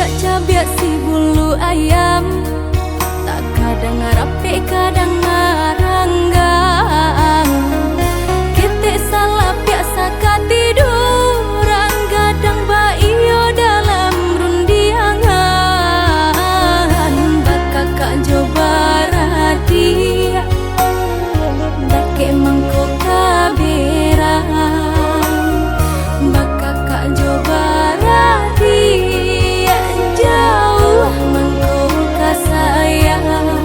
Cak cabai si bulu ayam, tak kadang rapi kadang ngaranggang. Kita salah biasa katiduran, gadang baio dalam rundiangan. Bakak kak coba radia, dake mangkok kaberang. Bakak kak coba radia, jauh mangkok kasayang.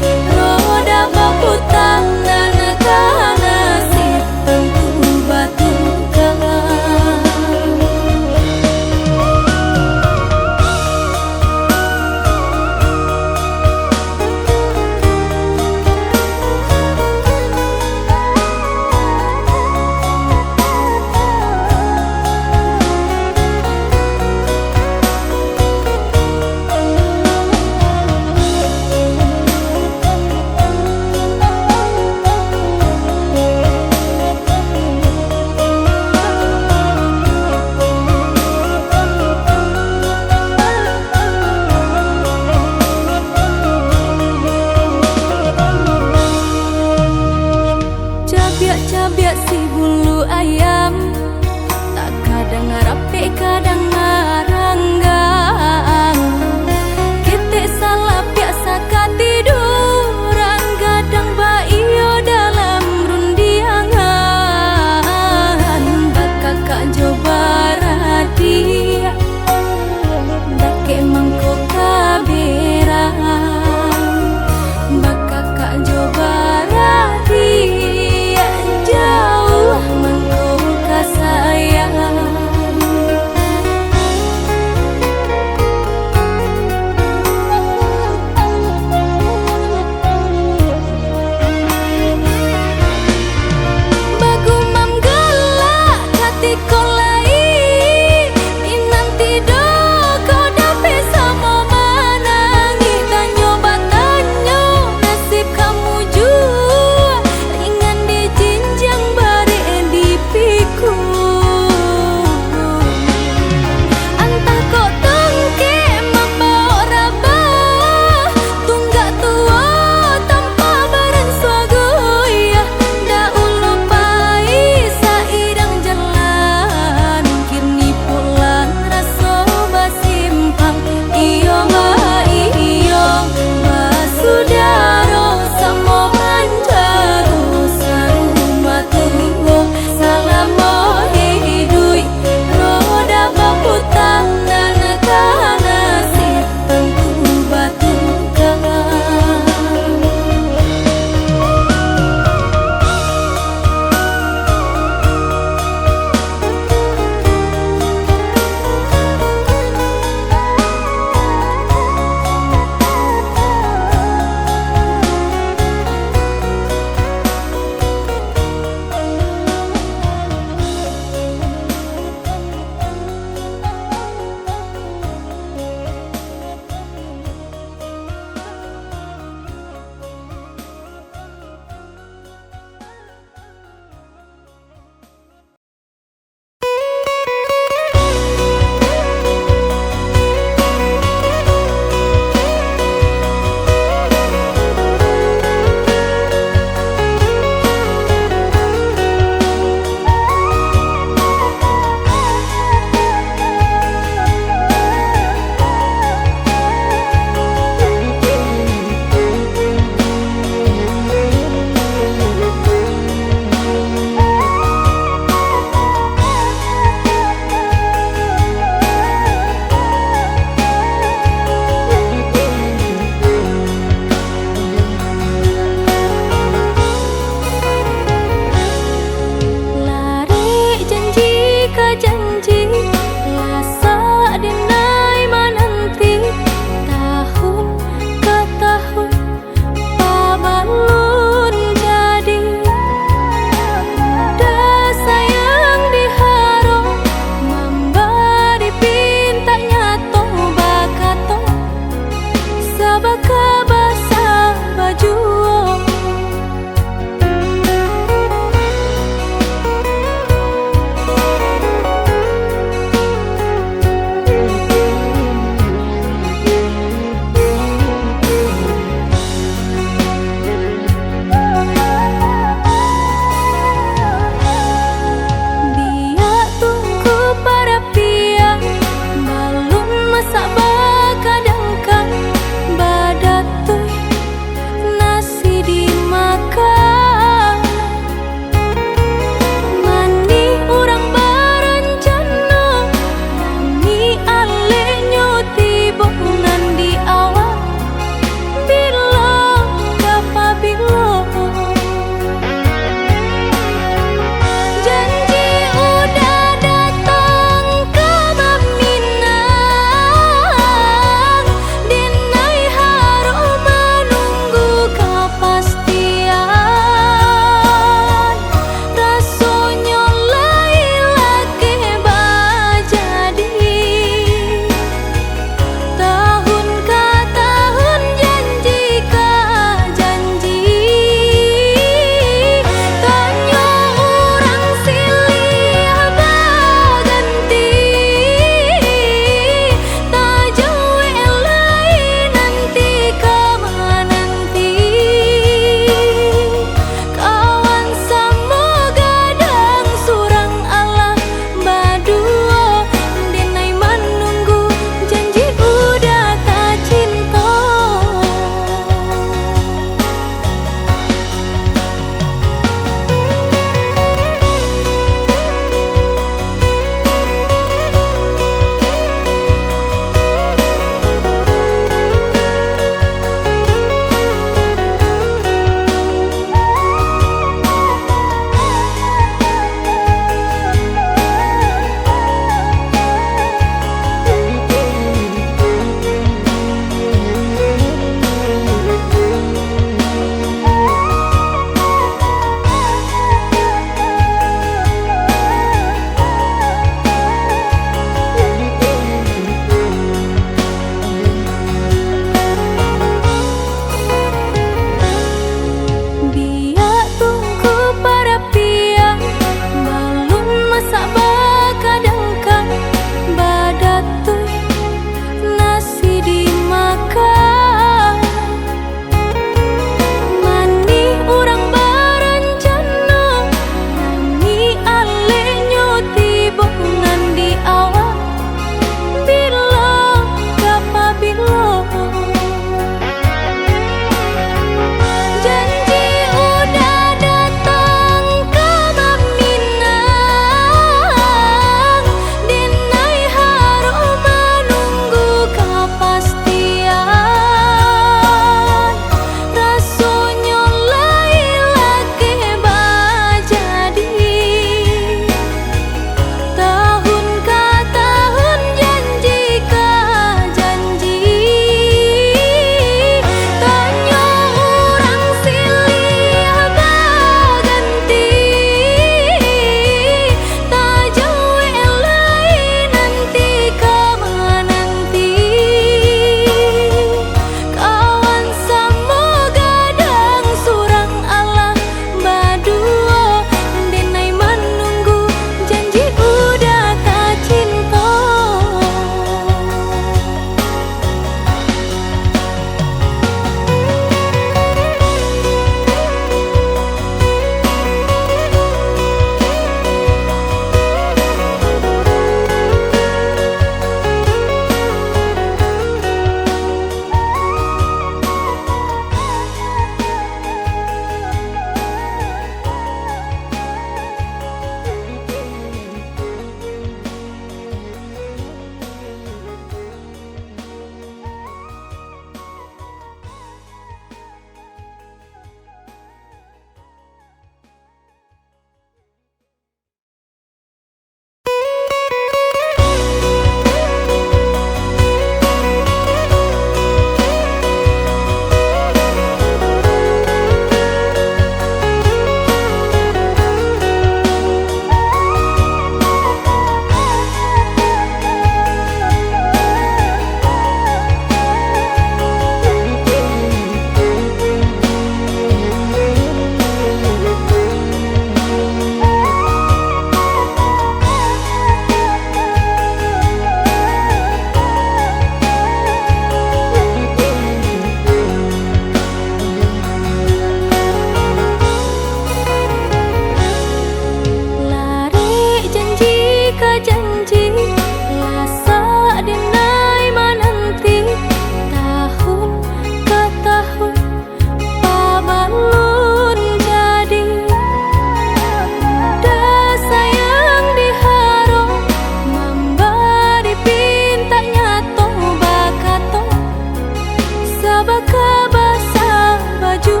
baka basah baju.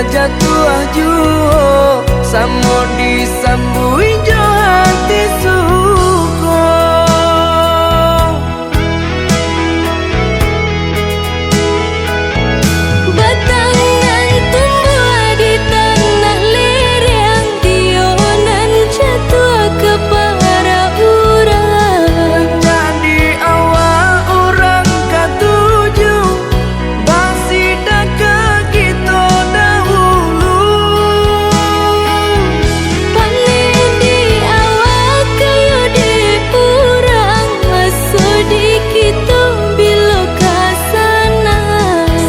kajatuah juo samo disambui jo hati suko. Batangan tumbuh di tanah lereng, tionan jatuh ke para urang. Jadi awal orang katuju basida ke kita dahulu. Paling di awal kayu di urang, masuk di kita bila kasana.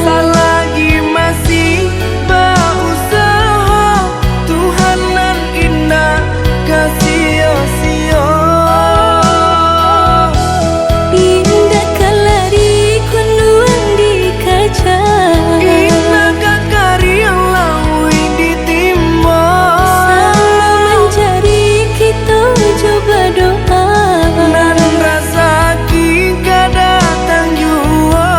Selagi masih berusaha, Tuhan nan indah kasih-sia. Indah kalari kunduan di kaca, Indah kakari yang lawi ditimba. sama mencari kita coba doa. Nan rasa kita datang jua.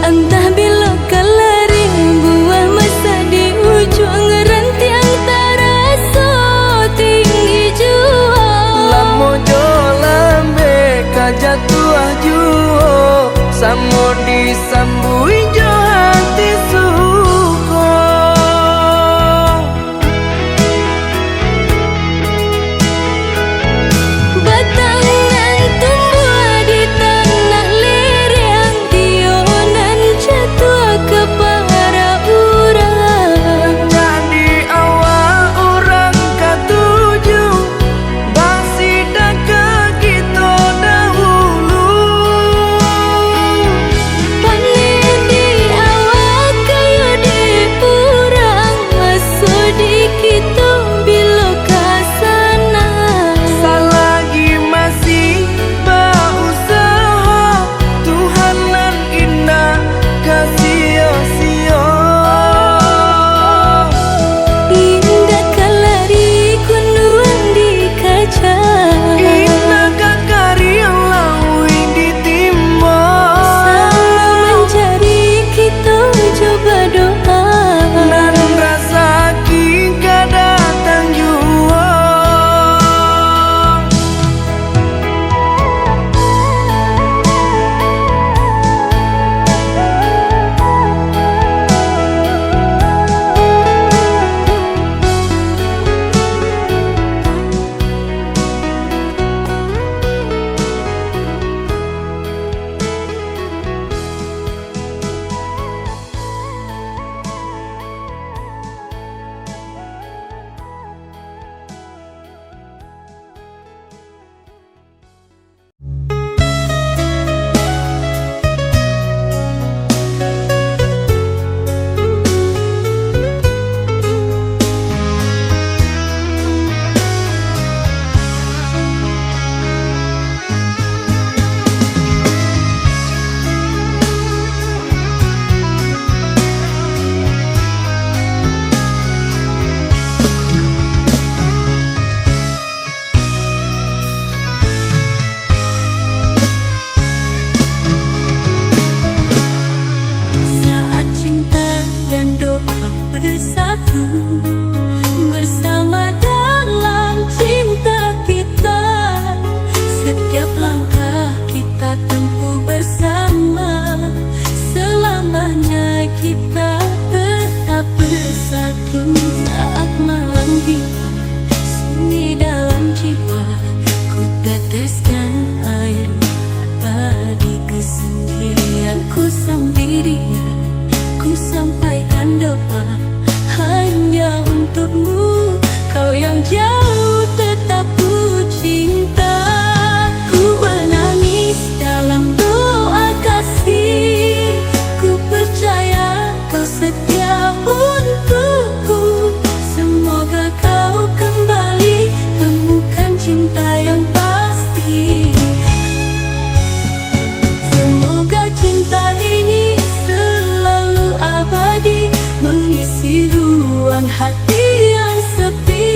Entah bila kelari buah masa di ujung rantiang terasa tinggi jua. Lamo jo lambe kajatuah juo samo disambui jo hati suko. Batangan tumbuh di tanah lereng, tionan jatuh ke para urang. Jadi awal orang katuju basida ke kita dahulu. Paling di awal kayu di urang, masuk di kita bila kasana. Selagi masih berusaha, Tuhan nan indah kasih-sia. Indah kalari kunduan di kaca, Indah kakari yang lawi ditimba. sama mencari kita coba doa. Nan rasa kita datang jua. Saat cinta dan doa bersatu, bersama dalam cinta kita. Setiap langkah kita tempuh bersama, selamanya kita tetap bersatu. Saat malam tiba, sunyi dalam jiwa, ku teteskan air mata di kesendirianku sambil dia. Ku sampaikan doa hanya untukmu, kau yang jauh tetap ku cinta. Ku menangis dalam doa kasih, ku percaya kau setia untukku. Semoga kau kembali temukan cinta yang pasti. Semoga cinta ini selalu abadi, mengisi ruang hati yang sepi.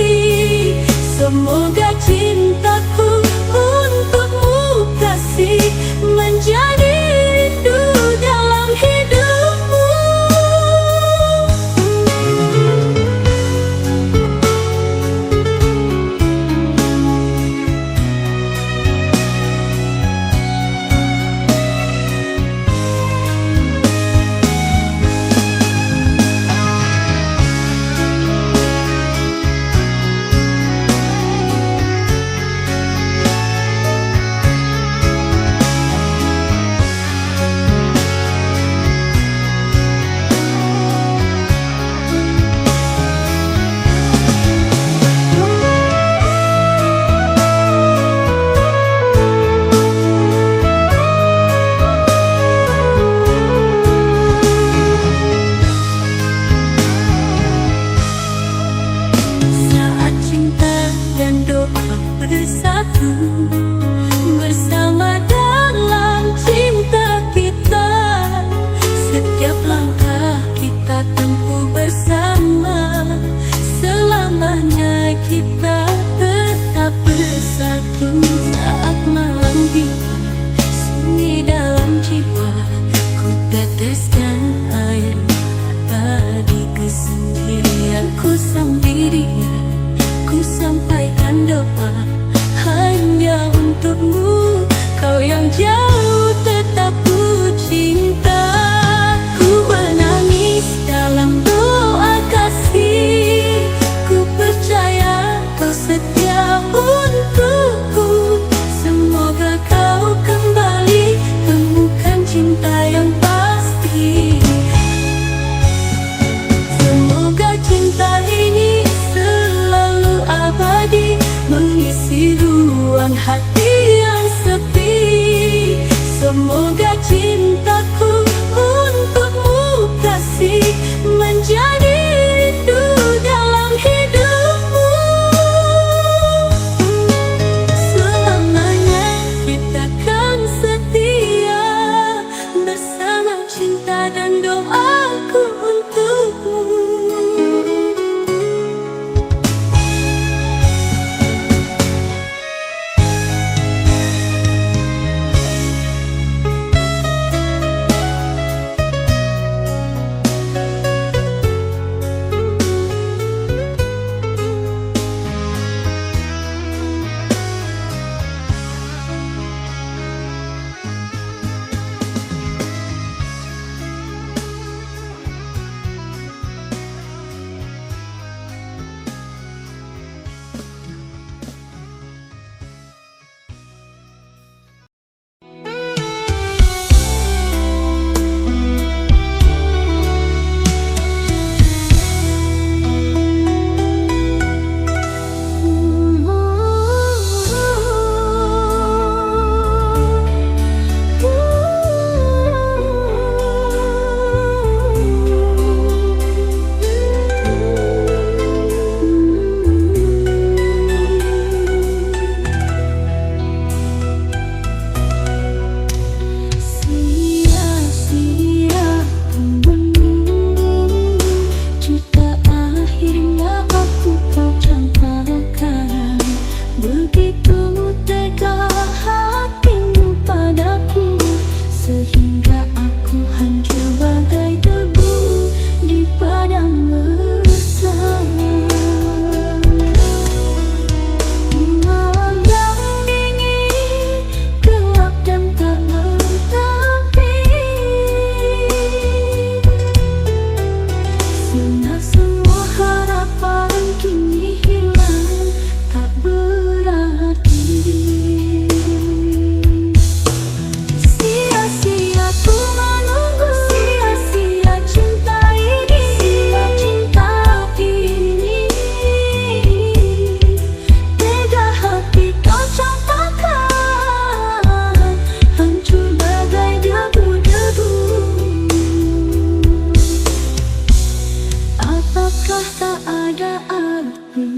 Seolah tak ada arti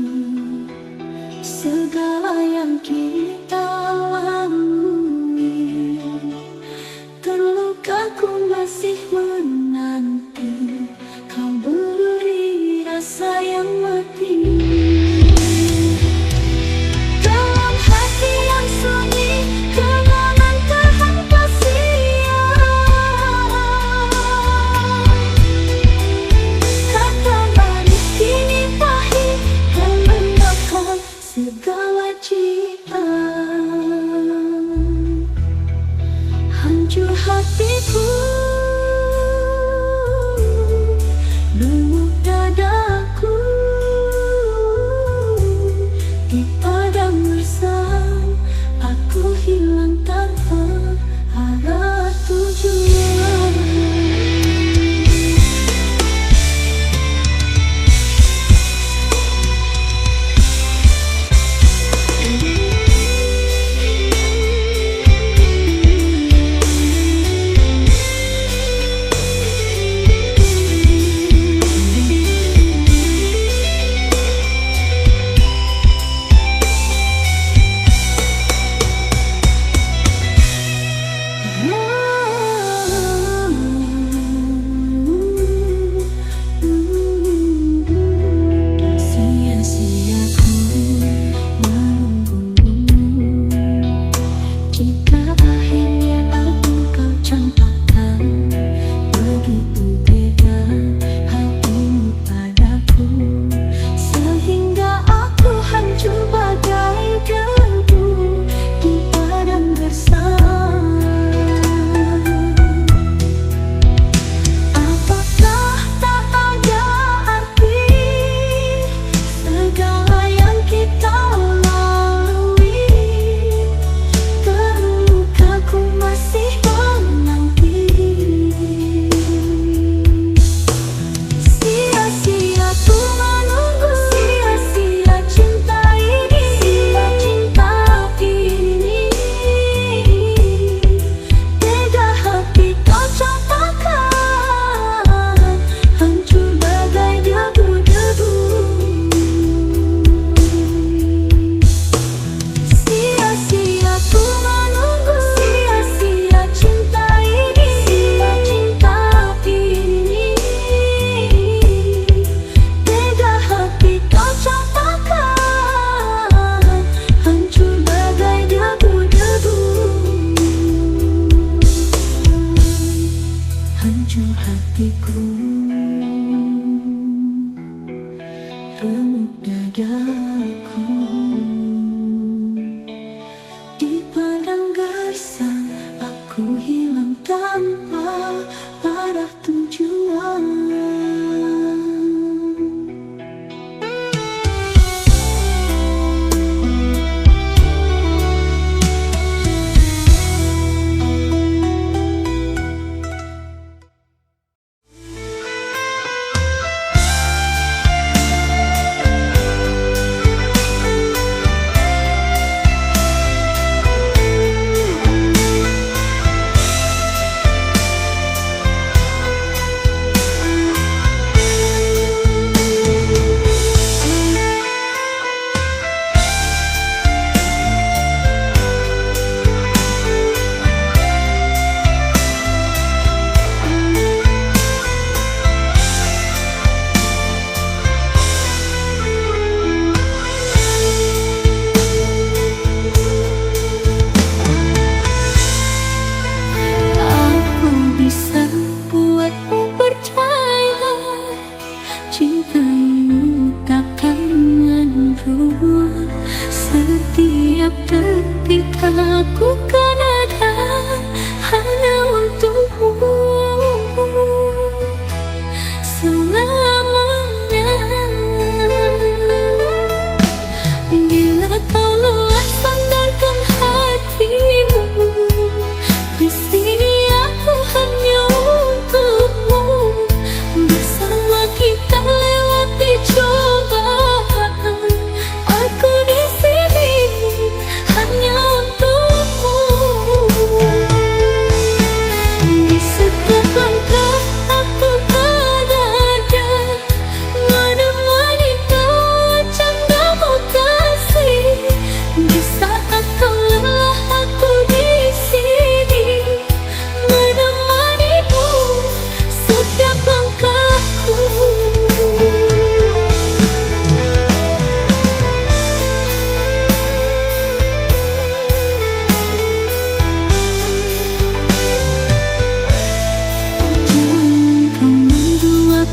segala yang kita lalui. Terluka ku masih menanti kau beri rasa yang mati. Dalam hati yang sunyi kenangan terhampa sia. Kata manis kini pahit dan menekan segala cita. Hancur hatiku, remuk dadaku, di padang gersang aku hilang tanpa arah tujuan. Sia-sia ku menunggumu, jika akhirnya aku kau campakkan. Begitu tega hatimu padaku, sehingga aku hancur bagai debu di padang gersang. Apakah tak ada arti segala yang kita lalui? Terluka ku masih menanti. Sia-sia ku menunggu, sia-sia cinta ini, cinta ini. Tega hati kau campakkan, hancur bagai debu-debu. Sia-sia ku menunggu, sia-sia cinta ini, cinta ini. Tega hati kau campakkan, hancur bagai debu-debu. Hancur hatiku, remuk dadaku, di padang gersang aku hilang tanpa arah tujuan. Aku bisa buatmu percaya, cintamu takkan berubah. Setiap detik aku kan ada hanya untukmu selamanya. Bila kau lelah sandarkan hatimu, di sini aku hanya untukmu. Bersama kita lewati cobaan, aku di sini hanya untukmu. Di setiap langkah aku kan ada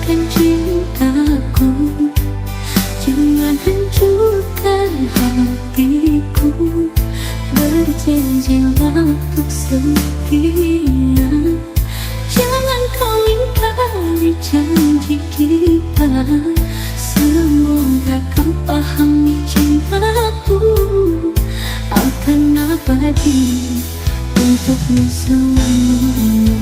luakan cintaku, jangan hancurkan hatiku. Berjanjilah untuk setia, jangan kau ingkari janji kita. Semoga kau pahami cintaku akan abadi untukmu selamanya.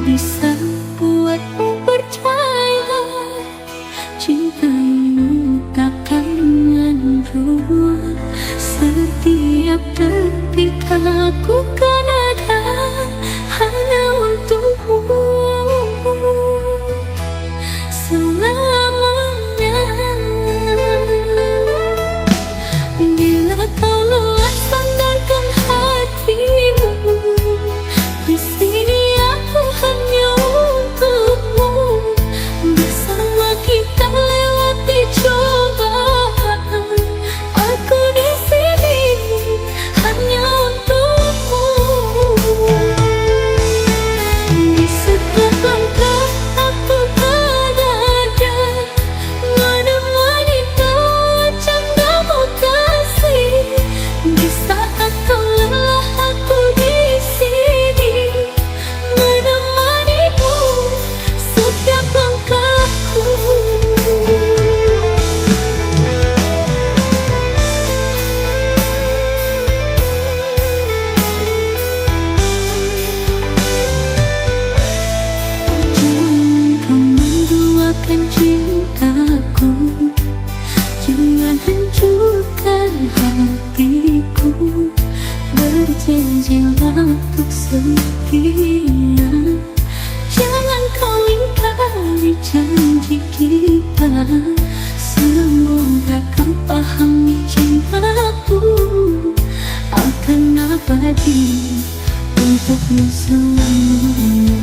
Bisa buatmu percaya, cintamu takkan menurun. Setiap detik aku kan ada hanya untukmu selamanya. Bila kau lelah, sandarkan hatimu di sini. Hanya untukmu, bersama kita lewati cobaan. Aku di sini hanya untukmu. Di setiap langkah aku ada, menemani kau candamu kasih. Di saat kau lelah, aku di sini menemanimu setiap langkahku. Jangan kau menduakan cintaku, jangan hancurkan hatiku. Berjanjilah untuk setia, jangan kau ingkari janji kita. Semoga kau pahami cintaku akan abadi untukmu selamanya.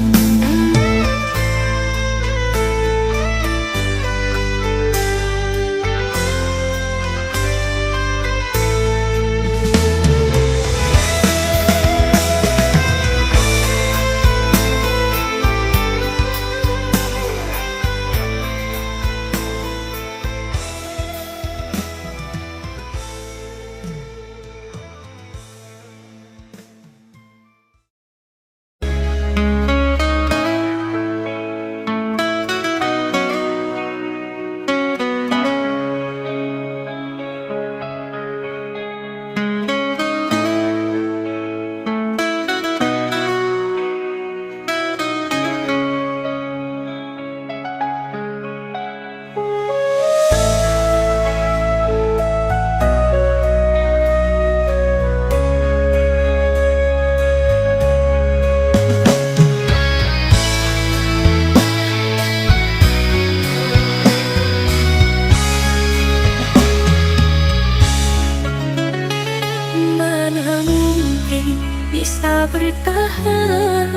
Bisa bertahan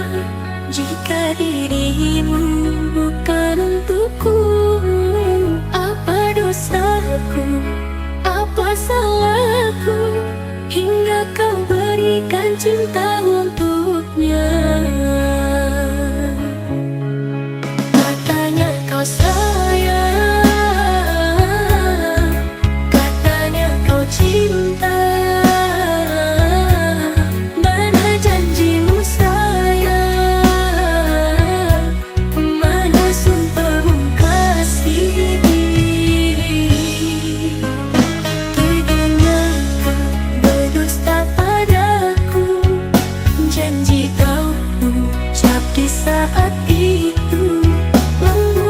jika dirimu bukan untukku. Apa dosaku, apa salahku, hingga kau berikan cinta untuknya. Katanya kau sayang, katanya kau cinta. Saat itu lembut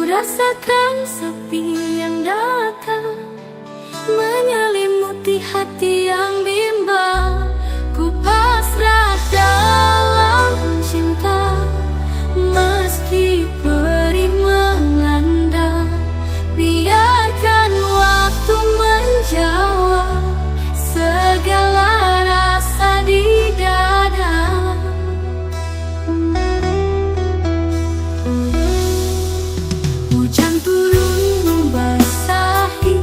rasakan sepi yang datang menyelimuti hati yang bimbang. Ku pasrah dalam cinta, meski perih melanda. Biarkan waktu menjawab segala rasa di dada. Hujan turun membasahi,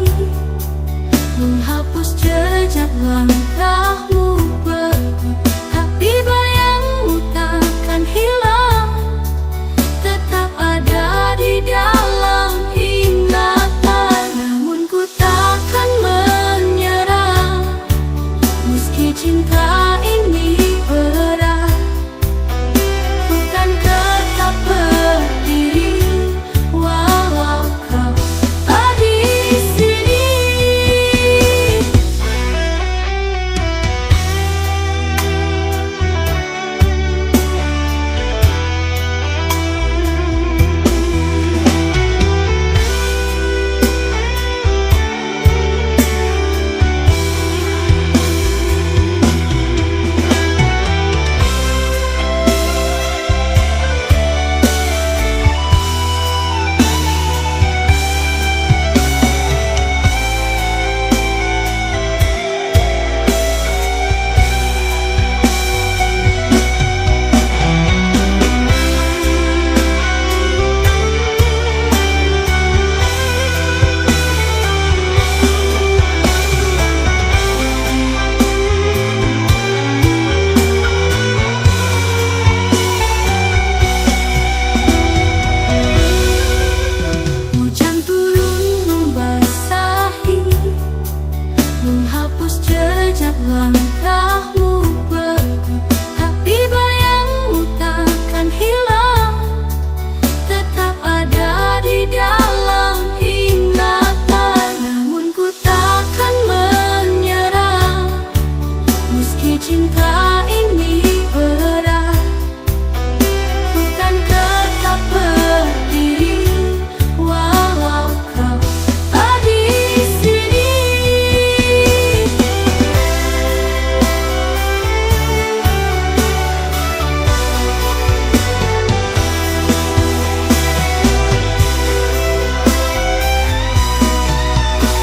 menghapus jejak langkahmu pergi. Tapi bayangmu takkan hilang, tetap ada di dalam ingatan. Namun ku takkan menyerah, meski cinta ini berat. Ku kan tetap berdiri walau kau tak di sini. Hujan turun membasahi, menghapus jejak langkahmu pergi. Tapi bayangmu takkan hilang, tetap ada di dalam ingatan. Namun ku takkan menyerah, meski cinta ini berat. Ku kan tetap berdiri walau kau tak di sini.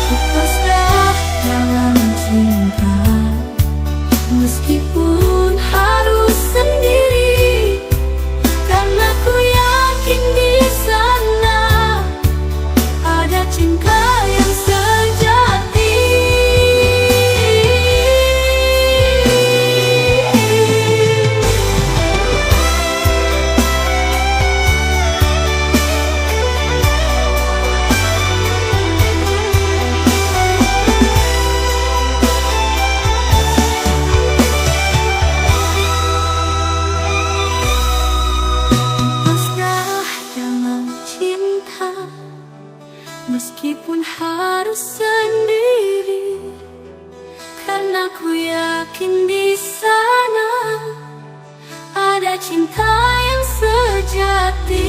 Ku pasrah dalam cinta, meskipun harus sendiri, karena ku yakin di sana ada cinta yang sejati. Pasrah dalam cinta, meskipun harus sendiri, karena ku yakin di sana ada cinta yang sejati.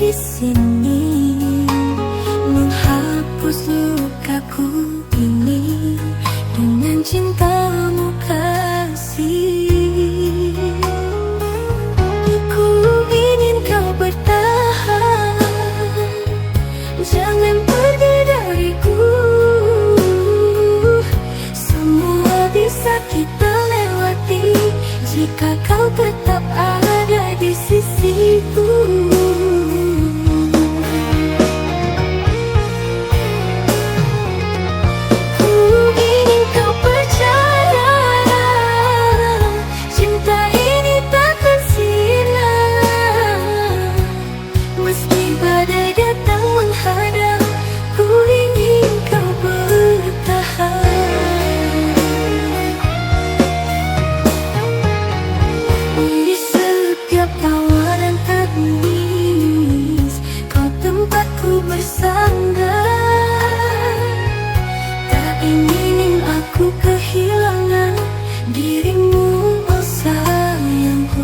di sini, menghapus lukaku ini dengan cintamu kasih. Ku ingin kau bertahan, jangan pergi dariku. Semua bisa kita lewati jika kau tetap ada di sisiku. Tak ingin aku kehilangan dirimu, oh sayangku.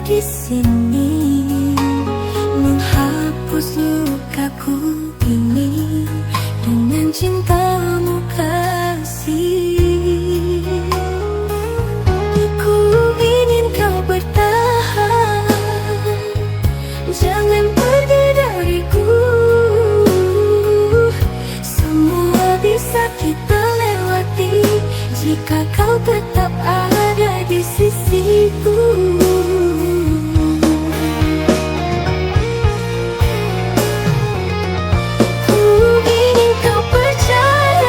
Di sini, menghapus lukaku ini dengan cintamu kasih. Ku ingin kau bertahan, jangan pergi dariku. Semua bisa kita lewati jika kau tetap ada di sisiku. Ku ingin kau percaya,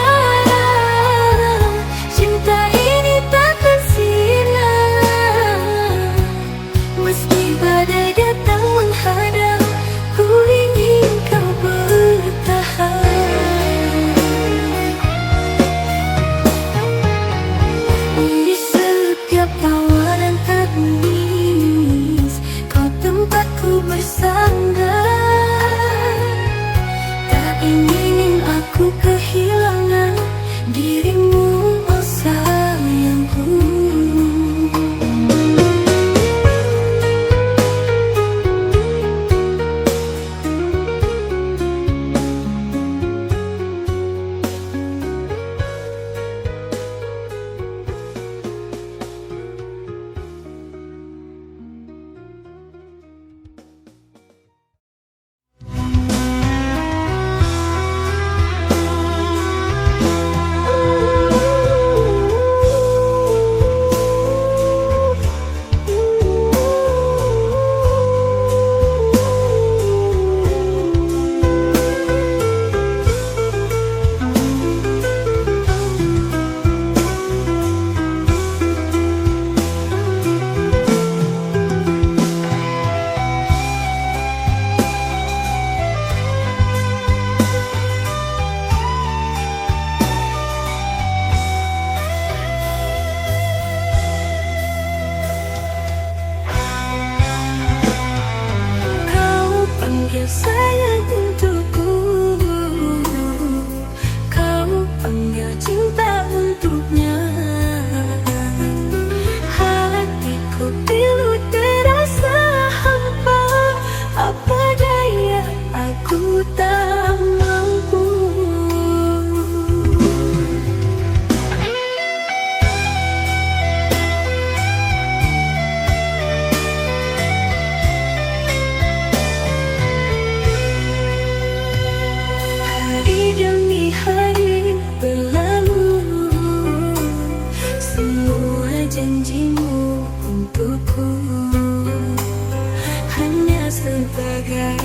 jaga